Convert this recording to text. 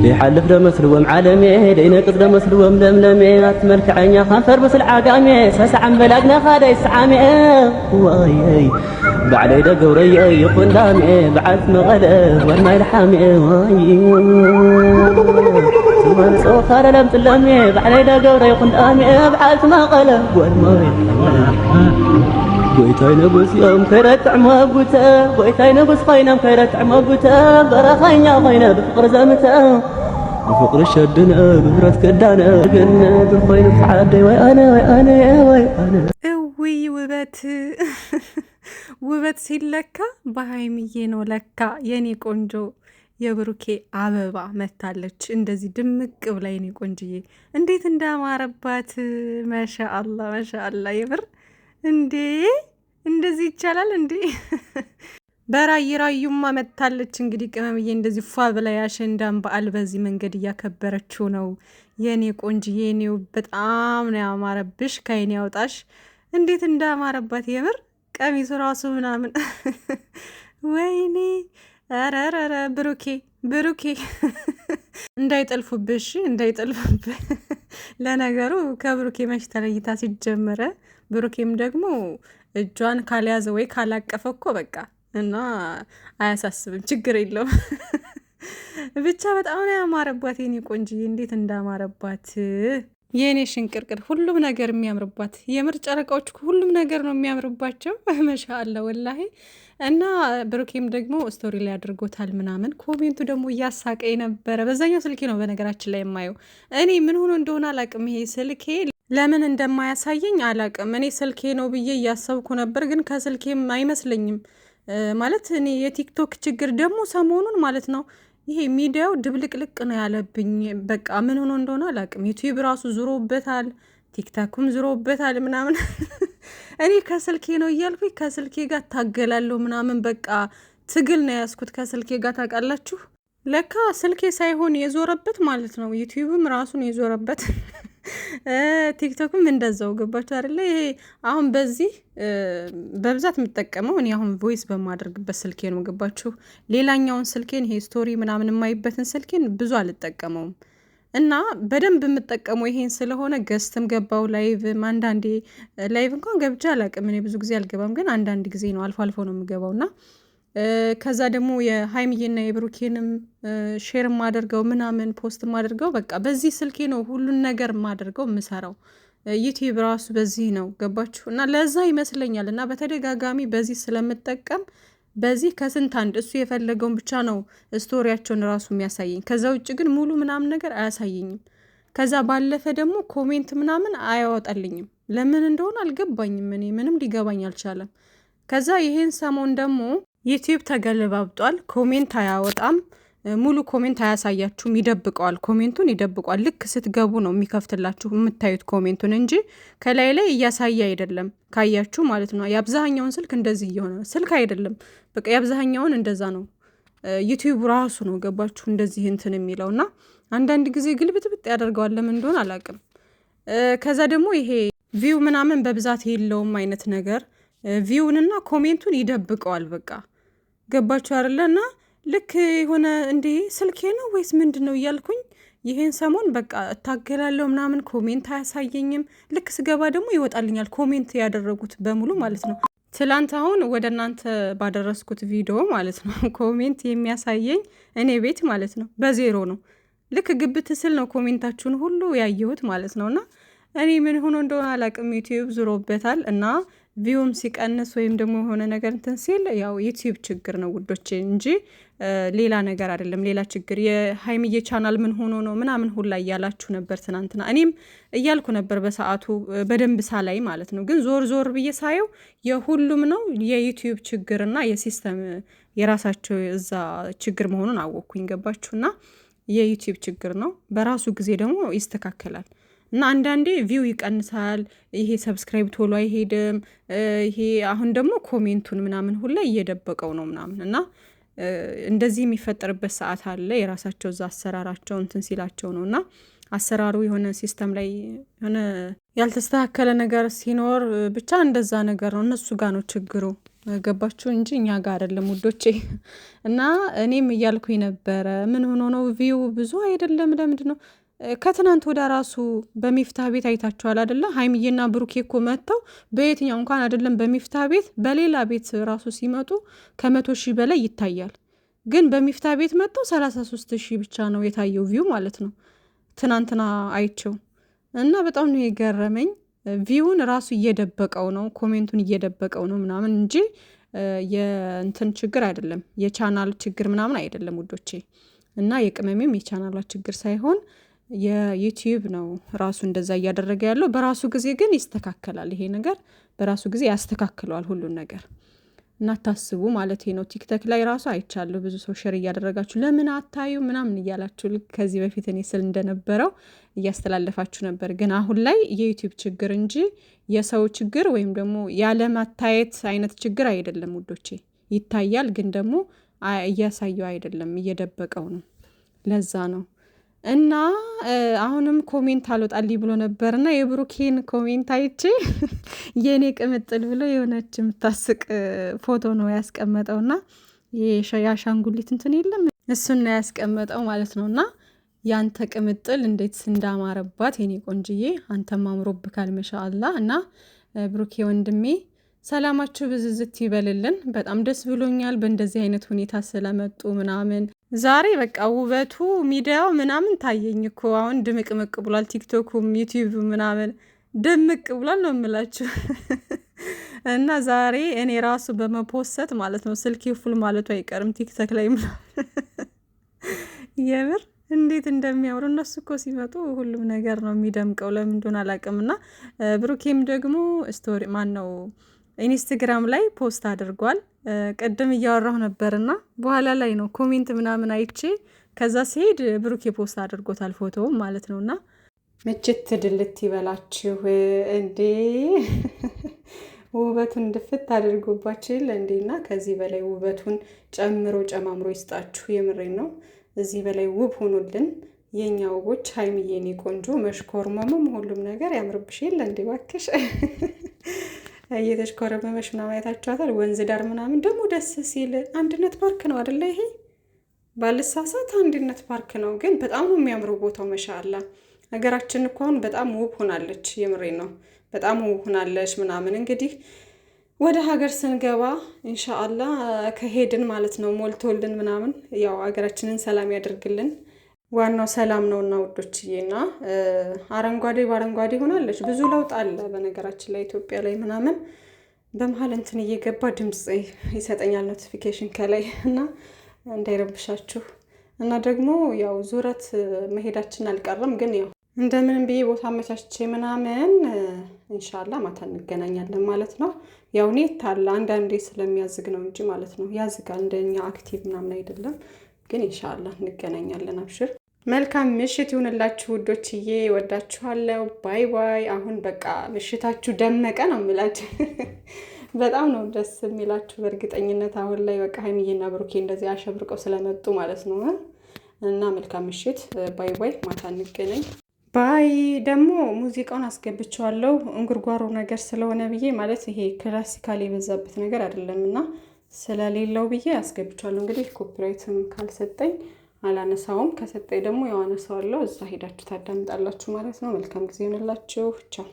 يحلف دمسلوم عالمي دينقص دمسلوم لملمي اتملكعኛ خنفر بسل عقامي سسعم بلاقنا خاده يسعامي واي بعلي دغوري يكون دامي بعث مغله ورما الحامي واي ثم سو خال لم تلمي بعلي دغوري يكون دامي بعث مغله ورما بويتاي نبس يوم كيرت عمابوتا بويتاي نبس خاينم كيرت عمابوتا برخاينا خاينا بفقر زمتا بفقر الشدنا بفرت كدانا جنة بالخاين فعادي وي انا اوي ውበት ሲለካ በሃይሚዬ ነው ለካ የኔ ቆንጆ የብሩኬ አበባ መታለች እንደዚህ ድምቅ ብላ የኔ ቆንጆዬ እንዴት እንዳማረባት ማሻአላ የብር እንዴ እንደዚህ ይቻላል እንዴ በራዩማ መታለች እንግዲህ ቅመምዬ እንደዚህ ፏ ብላ ያሸንዳን በዓል በዚህ መንገድ እያከበረችው ነው የኔ ቆንጆዬ የኔው በጣም ነው ያማረብሽ ከይኔ ያውጣሽ እንዴት እንዳማረባት የምር ቀሚሱ ራሱ ምናምን ወይኔ አራራራ ብሩኬ እንዳይጠልፉብሽ ለነገሩ ከብሩኬ መች ተለይታ ሲጀመረ ብሩኬም ደግሞ እጇን ካልያዘ ወይ ካላቀፈ እኮ በቃ እና አያሳስብም ችግር የለውም ብቻ በጣም ነው ያማረባት የኔ ቆንጆዬ እንዴት እንዳማረባት የኔ ሽንቅርቅር ሁሉም ነገር የሚያምርባት የምር ጨረቃዎች ሁሉም ነገር ነው የሚያምርባቸው ማሻአላ ወላሂ እና ብሩኬም ደግሞ ስቶሪ ላይ አድርጎታል ምናምን ኮሜንቱ ደግሞ እያሳቀኝ ነበረ በዛኛው ስልኬ ነው በነገራችን ላይ የማየው እኔ ምን ሆኖ እንደሆነ አላቅም ይሄ ስልኬ ለምን እንደማያሳየኝ አላቅም እኔ ስልኬ ነው ብዬ እያሰብኩ ነበር ግን ከስልኬም አይመስለኝም ማለት እኔ የቲክቶክ ችግር ደግሞ ሰሞኑን ማለት ነው ይሄ ሚዲያው ድብልቅልቅ ነው ያለብኝ በቃ ምን ሆኖ እንደሆነ አላቅም ዩቲዩብ ራሱ ዙሮበታል ቲክታኩም ዙሮበታል ምናምን እኔ ከስልኬ ነው እያልኩኝ ከስልኬ ጋር ታገላለሁ ምናምን በቃ ትግል ነው ያስኩት ከስልኬ ጋር ታውቃላችሁ ለካ ስልኬ ሳይሆን የዞረበት ማለት ነው ዩቲዩብም ራሱን የዞረበት ቲክቶክም እንደዛው ገባችሁ አይደለ ይሄ አሁን በዚህ በብዛት የምጠቀመው እኔ አሁን ቮይስ በማድረግበት ስልኬ ነው ገባችሁ ሌላኛውን ስልኬን ይሄ ስቶሪ ምናምን የማይበትን ስልኬን ብዙ አልጠቀመውም እና በደንብ የምጠቀመው ይሄን ስለሆነ ገስትም ገባው ላይቭ አንዳንዴ ላይቭ እንኳን ገብቼ አላቅም እኔ ብዙ ጊዜ አልገባም ግን አንዳንድ ጊዜ ነው አልፎ ነው የምገባውና ከዛ ደግሞ የሃይሚዬና የብሩኬንም ሼር ማደርገው ምናምን ፖስት ማደርገው በቃ በዚህ ስልኬ ነው ሁሉን ነገር ማደርገው ምሰራው ዩቲዩብ ራሱ በዚህ ነው ገባችሁ እና ለዛ ይመስለኛል እና በተደጋጋሚ በዚህ ስለምጠቀም በዚህ ከስንት አንድ እሱ የፈለገውን ብቻ ነው ስቶሪያቸውን ራሱ የሚያሳየኝ ከዛ ውጭ ግን ሙሉ ምናምን ነገር አያሳየኝም ከዛ ባለፈ ደግሞ ኮሜንት ምናምን አያወጣልኝም ለምን እንደሆነ አልገባኝም እኔ ምንም ሊገባኝ አልቻለም ከዛ ይሄን ሰሞን ደግሞ ዩቲዩብ ተገለባብጧል ኮሜንት አያወጣም ሙሉ ኮሜንት አያሳያችሁም ይደብቀዋል ኮሜንቱን ይደብቀዋል ልክ ስትገቡ ነው የሚከፍትላችሁ የምታዩት ኮሜንቱን እንጂ ከላይ ላይ እያሳየ አይደለም ካያችሁ ማለት ነው የአብዛኛውን ስልክ እንደዚህ እየሆነ ስልክ አይደለም በቃ የአብዛኛውን እንደዛ ነው ዩቲዩብ ራሱ ነው ገባችሁ እንደዚህ እንትን የሚለውና አንዳንድ ጊዜ ግልብጥብጥ ያደርገዋል ለምን እንደሆነ አላቅም ከዛ ደግሞ ይሄ ቪው ምናምን በብዛት የለውም አይነት ነገር ቪውንና ኮሜንቱን ይደብቀዋል በቃ ገባችሁ አይደለና ልክ የሆነ እንዴ ስልኬ ነው ወይስ ምንድነው እያልኩኝ ይሄን ሰሞን በቃ እታገላለሁ ምናምን ኮሜንት አያሳየኝም ልክ ስገባ ደግሞ ይወጣልኛል ኮሜንት ያደረጉት በሙሉ ማለት ነው ትላንት አሁን ወደ እናንተ ባደረስኩት ቪዲዮ ማለት ነው ኮሜንት የሚያሳየኝ እኔ ቤት ማለት ነው በዜሮ ነው ልክ ግብት ስል ነው ኮሜንታችሁን ሁሉ ያየሁት ማለት ነውና እኔ ምን ሆኖ እንደሆነ አላቅም ዩቲዩብ ዙሮበታል እና ቪውም ሲቀንስ ወይም ደግሞ የሆነ ነገር እንትን ሲል ያው ዩቲዩብ ችግር ነው ውዶቼ እንጂ ሌላ ነገር አይደለም ሌላ ችግር የሃይሚዬ ቻናል ምን ሆኖ ነው ምናምን ሁላ እያላችሁ ነበር ትናንትና እኔም እያልኩ ነበር በሰዓቱ በደንብ ሳላይ ማለት ነው ግን ዞር ብዬ ሳየው የሁሉም ነው የዩቲዩብ ችግርና የሲስተም የራሳቸው እዛ ችግር መሆኑን አወቅኩኝ ገባችሁና የዩቲዩብ ችግር ነው በራሱ ጊዜ ደግሞ ይስተካከላል እና አንዳንዴ ቪው ይቀንሳል ይሄ ሰብስክራይብ ቶሎ አይሄድም ይሄ አሁን ደግሞ ኮሜንቱን ምናምን ሁላ እየደበቀው ነው ምናምን እና እንደዚህ የሚፈጠርበት ሰዓት አለ የራሳቸው እዛ አሰራራቸው እንትን ሲላቸው ነውና አሰራሩ የሆነ ሲስተም ላይ የሆነ ያልተስተካከለ ነገር ሲኖር ብቻ እንደዛ ነገር ነው እነሱ ጋር ነው ችግሩ ገባችሁ እንጂ እኛ ጋር አይደለም ውዶቼ። እና እኔም እያልኩኝ ነበረ ምን ሆኖ ነው ቪው ብዙ አይደለም ለምንድን ነው? ከትናንት ወደ ራሱ በሚፍታህ ቤት አይታችኋል አይደለ? ሀይሚዬና ብሩኬ እኮ መጥተው በየትኛው እንኳን አይደለም በሚፍታህ ቤት በሌላ ቤት ራሱ ሲመጡ 100,000 በላይ ይታያል። ግን በሚፍታህ ቤት መጥተው 33,000 ብቻ ነው የታየው ቪው ማለት ነው። ትናንትና አይቸው እና በጣም ነው የገረመኝ። ቪውን ራሱ እየደበቀው ነው፣ ኮሜንቱን እየደበቀው ነው ምናምን እንጂ የእንትን ችግር አይደለም፣ የቻናል ችግር ምናምን አይደለም ውዶቼ። እና የቅመሜም የቻናሏ ችግር ሳይሆን የዩቲዩብ ነው ራሱ እንደዛ እያደረገ ያለው። በራሱ ጊዜ ግን ይስተካከላል። ይሄ ነገር በራሱ ጊዜ ያስተካክለዋል ሁሉን ነገር እና ታስቡ ማለት ነው። ቲክቶክ ላይ ራሱ አይቻለሁ ብዙ ሰው ሼር እያደረጋችሁ ለምን አታዩ ምናምን እያላችሁ ልክ ከዚህ በፊት እኔ ስል እንደነበረው እያስተላለፋችሁ ነበር። ግን አሁን ላይ የዩቲዩብ ችግር እንጂ የሰው ችግር ወይም ደግሞ ያለማታየት አይነት ችግር አይደለም ውዶቼ። ይታያል ግን ደግሞ እያሳየው አይደለም፣ እየደበቀው ነው። ለዛ ነው እና አሁንም ኮሜንት አልወጣልኝ ብሎ ነበርና የብሩኬን ኮሜንት አይቼ የኔ ቅምጥል ብሎ የሆነች የምታስቅ ፎቶ ነው ያስቀመጠውና የአሻንጉሊት እንትን የለም እሱን ነው ያስቀመጠው ማለት ነውና ያንተ ቅምጥል እንዴት እንዳማረባት የኔ ቆንጅዬ፣ አንተም አምሮብካል ማሻአላህ። እና ብሩኬ ወንድሜ ሰላማችሁ ብዝዝት ይበልልን። በጣም ደስ ብሎኛል በእንደዚህ አይነት ሁኔታ ስለመጡ ምናምን። ዛሬ በቃ ውበቱ ሚዲያው ምናምን ታየኝ እኮ አሁን ድምቅምቅ ብሏል። ቲክቶኩም ዩቲዩብ ምናምን ድምቅ ብሏል ነው የምላችሁ። እና ዛሬ እኔ ራሱ በመፖሰት ማለት ነው ስልኬ ፉል ማለቱ አይቀርም ቲክቶክ ላይ የምር እንዴት እንደሚያምሩ እነሱ እኮ ሲመጡ ሁሉም ነገር ነው የሚደምቀው። ለምን እንደሆነ አላውቅም። እና ብሩኬም ደግሞ ስቶሪ ማን ነው ኢንስታግራም ላይ ፖስት አድርጓል። ቅድም እያወራሁ ነበርና በኋላ ላይ ነው ኮሜንት ምናምን አይቼ ከዛ ሲሄድ ብሩኬ ፖስት አድርጎታል ፎቶውም ማለት ነውና ምችት ድልት ይበላችሁ እንዴ ውበቱን ድፍት አድርጎባችሁ የለ እንዴና ከዚህ በላይ ውበቱን ጨምሮ ጨማምሮ ይስጣችሁ። የምሬን ነው። እዚህ በላይ ውብ ሆኖልን የኛ ውቦች ሀይሚዬ የኔ ቆንጆ መሽኮርመሙም ሁሉም ነገር ያምርብሽ የለ እንዴ ባክሽ። እየተሽኮረመመሽ ምናምን አይታችኋታል። ወንዝ ዳር ምናምን ደግሞ ደስ ሲል አንድነት ፓርክ ነው አይደለ? ይሄ ባልሳሳት አንድነት ፓርክ ነው። ግን በጣም ነው የሚያምረው ቦታው ማሻአላ። ሀገራችን እኮ አሁን በጣም ውብ ሆናለች። የምሬን ነው። በጣም ውብ ሆናለች ምናምን እንግዲህ ወደ ሀገር ስንገባ ኢንሻአላ ከሄድን ማለት ነው ሞልቶልን ምናምን ያው ሀገራችንን ሰላም ያደርግልን። ዋናው ሰላም ነውና ውዶችዬና አረንጓዴ በአረንጓዴ ሆናለች። ብዙ ለውጥ አለ በነገራችን ላይ ኢትዮጵያ ላይ ምናምን በመሀል እንትን እየገባ ድምጽ ይሰጠኛል ኖቲፊኬሽን ከላይ እና እንዳይረብሻችሁ። እና ደግሞ ያው ዙረት መሄዳችን አልቀረም። ግን ያው እንደምንም ብዬ ቦታ አመቻችቼ ምናምን ኢንሻአላ ማታ እንገናኛለን ማለት ነው። ያው ኔት አለ አንዳንዴ ስለሚያዝግ ነው እንጂ ማለት ነው። ያዝጋል እንደኛ አክቲቭ ምናምን አይደለም። ግን ኢንሻአላ እንገናኛለን። አብሽር። መልካም ምሽት ይሁንላችሁ ውዶችዬ፣ ወዳችኋለሁ። ባይ ባይ። አሁን በቃ ምሽታችሁ ደመቀ ነው የምላችሁ። በጣም ነው ደስ የሚላችሁ በእርግጠኝነት አሁን ላይ በቃ ሀይሚዬና ብሩኬ እንደዚህ አሸብርቀው ስለመጡ ማለት ነው። እና መልካም ምሽት። ባይ ባይ። ማታ እንገናኝ። ባይ። ደግሞ ሙዚቃውን አስገብቼዋለሁ እንጉርጓሮ ነገር ስለሆነ ብዬ ማለት ይሄ ክላሲካል የበዛበት ነገር አይደለም እና ስለሌለው ብዬ አስገብቼዋለሁ። እንግዲህ ኮፒራይትም ካልሰጠኝ አላነሳውም፣ ከሰጠኝ ደግሞ ያው አነሳዋለሁ። እዛ ሄዳችሁ ታዳምጣላችሁ ማለት ነው። መልካም ጊዜ ይሆንላችሁ። ቻው